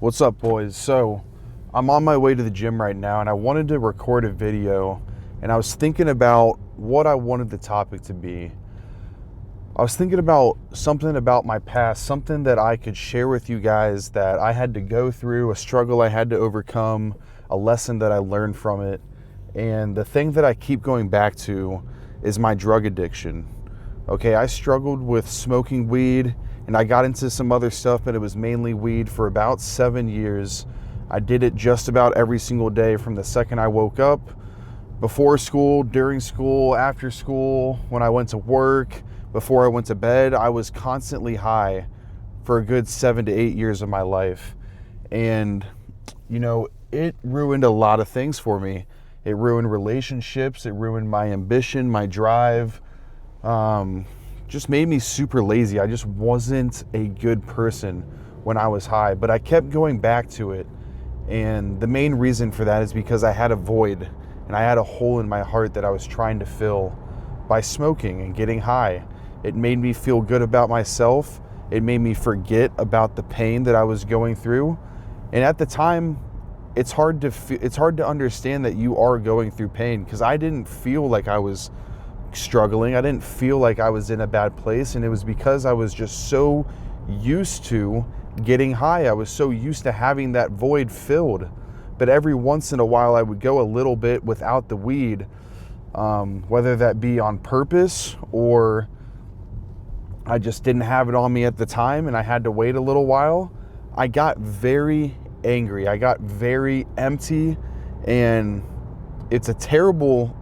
What's up, boys? So I'm on my way to the gym right now, and I wanted to record a video, and I was thinking about what I wanted the topic to be. I was thinking about something about my past, something that I could share with you guys that I had to go through, a struggle I had to overcome, a lesson that I learned from it. And the thing that I keep going back to is my drug addiction. Okay, I struggled with smoking weed, and I got into some other stuff, but it was mainly weed for about 7 years. I did it just about every single day from the second I woke up, before school, during school, after school, when I went to work, before I went to bed. I was constantly high for a good 7 to 8 years of my life. And, it ruined a lot of things for me. It ruined relationships. It ruined my ambition, my drive. Just made me super lazy. I just wasn't a good person when I was high, but I kept going back to it. And the main reason for that is because I had a void and I had a hole in my heart that I was trying to fill by smoking and getting high. It made me feel good about myself. It made me forget about the pain that I was going through. And at the time, it's hard to understand that you are going through pain, because I didn't feel like I was struggling. I didn't feel like I was in a bad place, and it was because I was just so used to getting high. I was so used to having that void filled. But every once in a while I would go a little bit without the weed, whether that be on purpose or I just didn't have it on me at the time and I had to wait a little while. I got very angry. I got very empty, and it's a terrible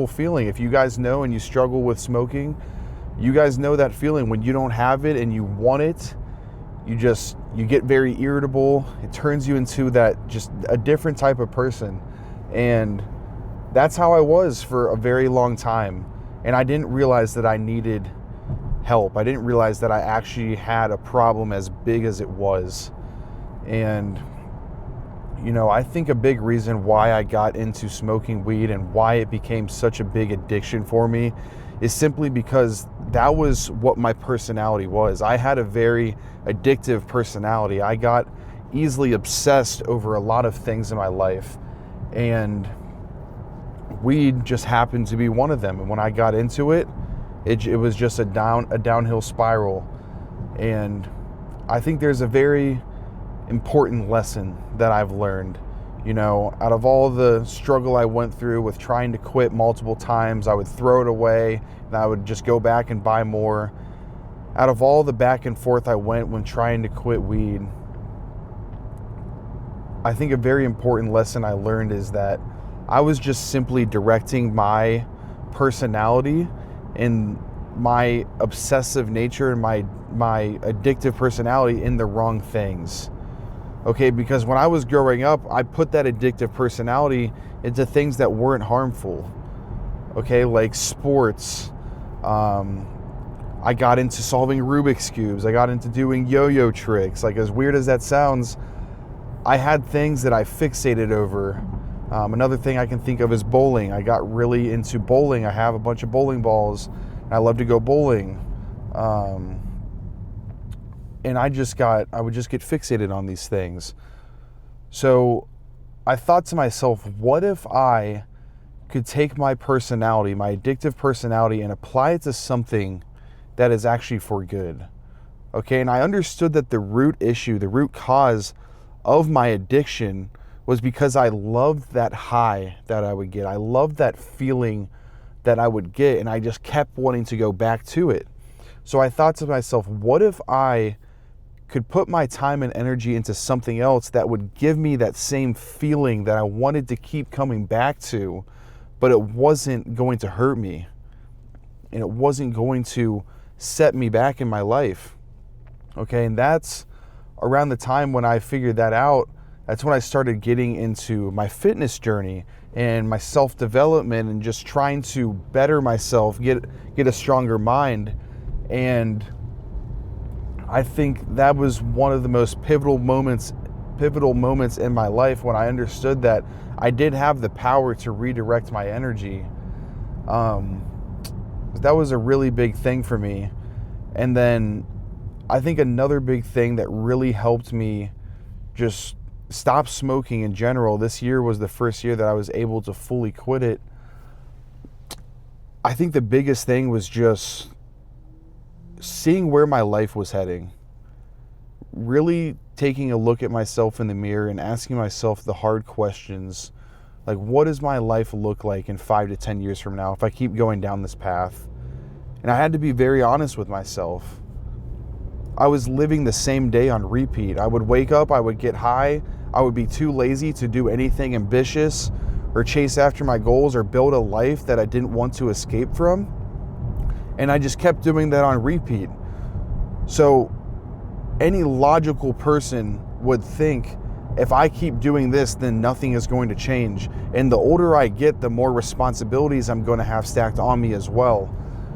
feeling. If you guys know and you struggle with smoking, you guys know that feeling when you don't have it and you want it. You get very irritable. It turns you into that, just a different type of person. And that's how I was for a very long time. And I didn't realize that I needed help. I didn't realize that I actually had a problem as big as it was. And I think a big reason why I got into smoking weed and why it became such a big addiction for me is simply because that was what my personality was. I had a very addictive personality. I got easily obsessed over a lot of things in my life, and weed just happened to be one of them. And when I got into it, it was just a downhill spiral. And I think there's a very important lesson that I've learned. Out of all the struggle I went through with trying to quit multiple times, I would throw it away and I would just go back and buy more. Out of all the back and forth I went when trying to quit weed, I think a very important lesson I learned is that I was just simply directing my personality and my obsessive nature and my addictive personality in the wrong things. Okay, because when I was growing up, I put that addictive personality into things that weren't harmful. Okay, like sports. I got into solving Rubik's Cubes. I got into doing yo-yo tricks. Like, as weird as that sounds, I had things that I fixated over. Another thing I can think of is bowling. I got really into bowling. I have a bunch of bowling balls, and I love to go bowling. And I would just get fixated on these things. So I thought to myself, what if I could take my personality, my addictive personality, and apply it to something that is actually for good? Okay, and I understood that the root cause of my addiction was because I loved that high that I would get. I loved that feeling that I would get, and I just kept wanting to go back to it. So I thought to myself, what if I could put my time and energy into something else that would give me that same feeling that I wanted to keep coming back to, but it wasn't going to hurt me, and it wasn't going to set me back in my life. Okay, and that's around the time when I figured that out. That's when I started getting into my fitness journey and my self-development and just trying to better myself, get a stronger mind. And I think that was one of the most pivotal moments in my life, when I understood that I did have the power to redirect my energy. That was a really big thing for me. And then I think another big thing that really helped me just stop smoking in general. This year was the first year that I was able to fully quit it. I think the biggest thing was just seeing where my life was heading. Really taking a look at myself in the mirror and asking myself the hard questions. Like, what does my life look like in 5 to 10 years from now if I keep going down this path? And I had to be very honest with myself. I was living the same day on repeat. I would wake up, I would get high, I would be too lazy to do anything ambitious or chase after my goals or build a life that I didn't want to escape from. And I just kept doing that on repeat. So any logical person would think, if I keep doing this, then nothing is going to change. And the older I get, the more responsibilities I'm going to have stacked on me as well.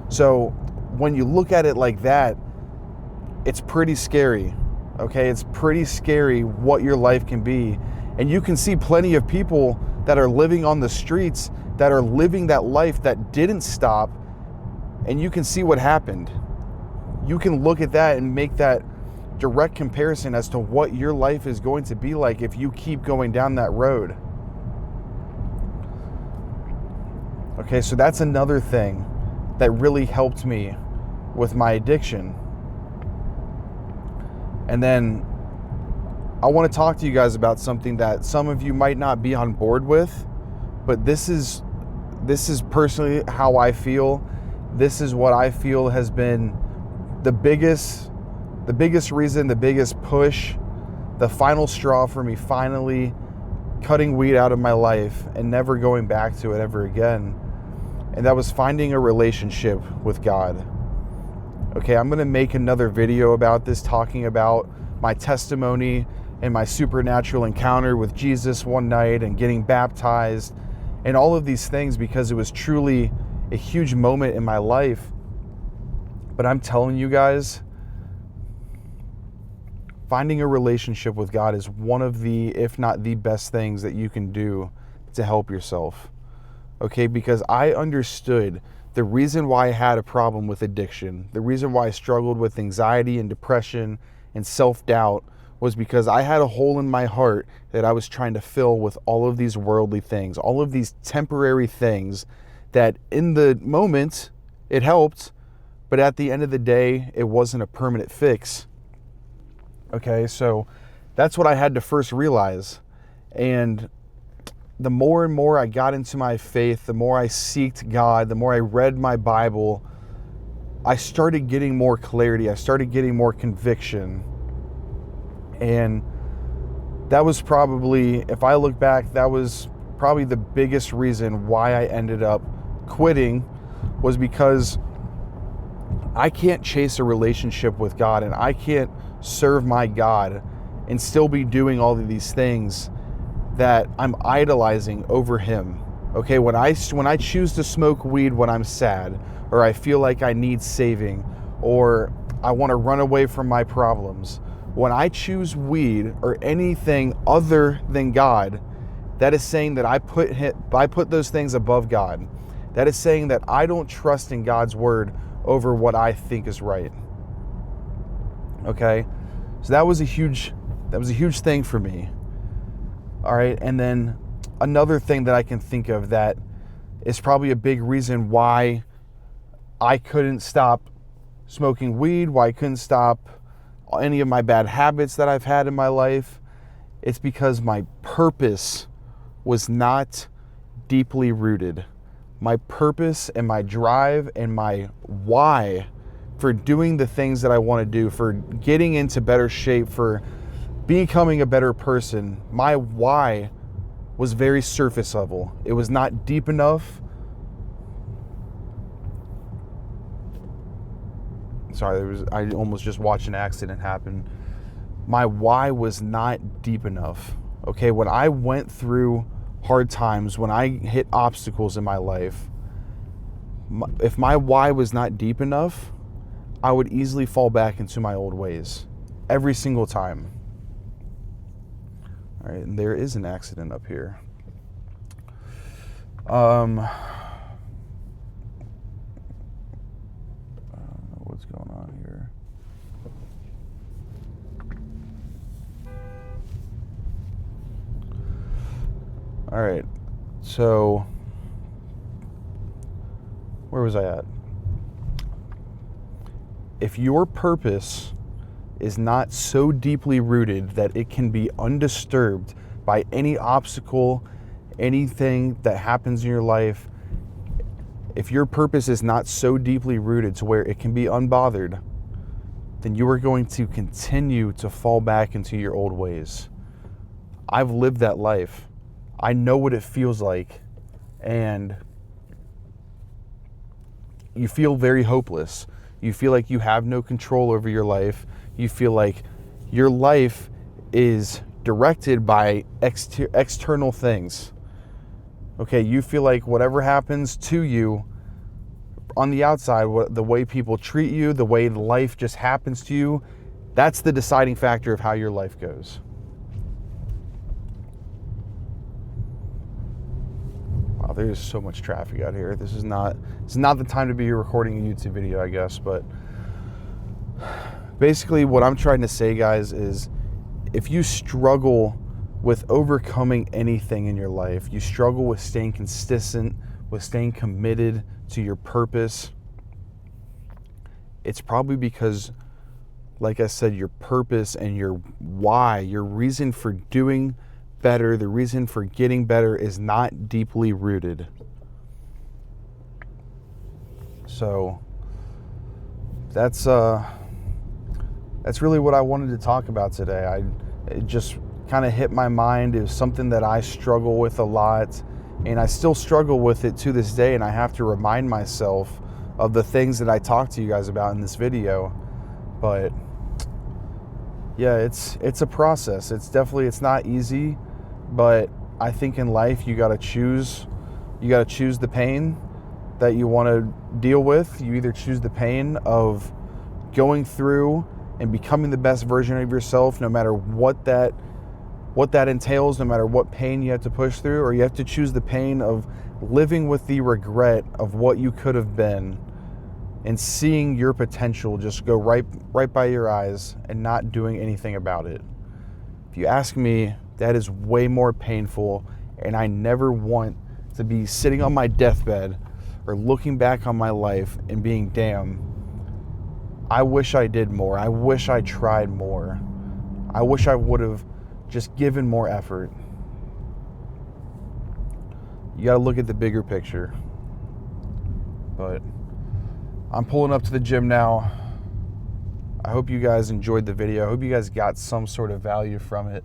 So when you look at it like that, it's pretty scary, okay? It's pretty scary what your life can be. And you can see plenty of people that are living on the streets, that are living that life that didn't stop, and you can see what happened. You can look at that and make that direct comparison as to what your life is going to be like if you keep going down that road. Okay, so that's another thing that really helped me with my addiction. And then I want to talk to you guys about something that some of you might not be on board with, but this is personally how I feel. This is what I feel has been the biggest reason, the biggest push, the final straw for me finally cutting weed out of my life and never going back to it ever again. And that was finding a relationship with God. Okay, I'm going to make another video about this, talking about my testimony and my supernatural encounter with Jesus one night and getting baptized and all of these things, because it was truly a huge moment in my life. But I'm telling you guys, finding a relationship with God is one of the, if not the best things that you can do to help yourself. Okay, because I understood the reason why I had a problem with addiction, the reason why I struggled with anxiety and depression and self-doubt, was because I had a hole in my heart that I was trying to fill with all of these worldly things, all of these temporary things that in the moment it helped, but at the end of the day, it wasn't a permanent fix. Okay, so that's what I had to first realize. And the more and more I got into my faith, the more I seeked God, the more I read my Bible, I started getting more clarity. I started getting more conviction. And that was probably, if I look back, that was probably the biggest reason why I ended up quitting, was because I can't chase a relationship with God, and I can't serve my God and still be doing all of these things that I'm idolizing over Him. Okay, when I choose to smoke weed when I'm sad, or I feel like I need saving, or I want to run away from my problems, when I choose weed or anything other than God, that is saying that I put those things above God. That is saying that I don't trust in God's word over what I think is right. Okay, so that was a huge thing for me. All right, and then another thing that I can think of that is probably a big reason why I couldn't stop smoking weed, why I couldn't stop any of my bad habits that I've had in my life. It's because my purpose was not deeply rooted. My purpose and my drive and my why for doing the things that I want to do, for getting into better shape, for becoming a better person, my why was very surface level. It was not deep enough. Sorry, I almost just watched an accident happen. My why was not deep enough. Okay, when I went through hard times, when I hit obstacles in my life, if my why was not deep enough, I would easily fall back into my old ways every single time. All right, and there is an accident up here. What's going on here? All right. So, where was I at? If your purpose is not so deeply rooted that it can be undisturbed by any obstacle, anything that happens in your life, if your purpose is not so deeply rooted to where it can be unbothered, then you are going to continue to fall back into your old ways. I've lived that life. I know what it feels like, and you feel very hopeless. You feel like you have no control over your life. You feel like your life is directed by external things. Okay, you feel like whatever happens to you on the outside, the way people treat you, the way life just happens to you, that's the deciding factor of how your life goes. Wow, there's so much traffic out here. This is not the time to be recording a YouTube video, I guess, but basically what I'm trying to say, guys, is if you struggle with overcoming anything in your life, you struggle with staying consistent, with staying committed to your purpose, it's probably because, like I said, your purpose and your why, your reason for doing better, the reason for getting better is not deeply rooted. So that's really what I wanted to talk about today. It just kind of hit my mind. It was something that I struggle with a lot, and I still struggle with it to this day, and I have to remind myself of the things that I talked to you guys about in this video. But yeah, it's a process. It's not easy, but I think in life you got to choose the pain that you want to deal with. You either choose the pain of going through and becoming the best version of yourself, no matter what that entails, no matter what pain you have to push through, or you have to choose the pain of living with the regret of what you could have been and seeing your potential just go right by your eyes and not doing anything about it. If you ask me, that is way more painful, and I never want to be sitting on my deathbed or looking back on my life and being, damn, I wish I did more. I wish I tried more. I wish I would have just given more effort. You got to look at the bigger picture. But I'm pulling up to the gym now. I hope you guys enjoyed the video. I hope you guys got some sort of value from it.